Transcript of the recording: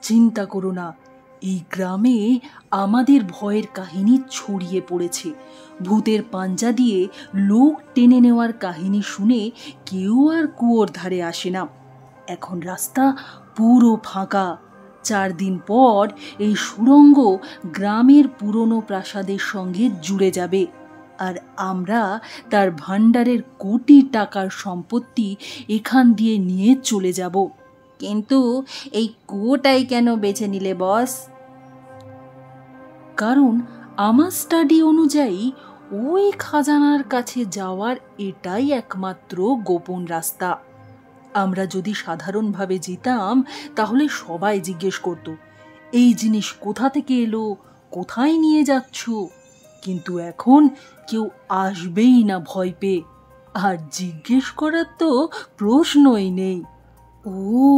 চিন্তা করো না, এই গ্রামে আমাদের ভয়ের কাহিনী ছড়িয়ে পড়েছে। ভূতের পাঞ্জা দিয়ে লোক টেনে নেওয়ার কাহিনী শুনে কেউ আর কুয়োর ধারে আসে না। এখন রাস্তা পুরো ফাঁকা। 4 দিন পর এই সুড়ঙ্গ গ্রামের পুরনো প্রাসাদের সঙ্গে জুড়ে যাবে, আর আমরা তার ভাণ্ডারের কোটি টাকার সম্পত্তি এখান দিয়ে নিয়ে চলে যাব। কিন্তু এই কুয়োটাই কেন বেছে নিলে বস? কারণ আমার স্টাডি অনুযায়ী ওই খাজানার কাছে যাওয়ার এটাই একমাত্র গোপন রাস্তা। আমরা যদি সাধারণভাবে যেতাম তাহলে সবাই জিজ্ঞেস করত, এই জিনিস কোথা থেকে এলো, কোথায় নিয়ে যাচ্ছ? কিন্তু এখন কেউ আসবেই না ভয় পেয়ে, আর জিজ্ঞেস করার তো প্রশ্নই নেই। ও,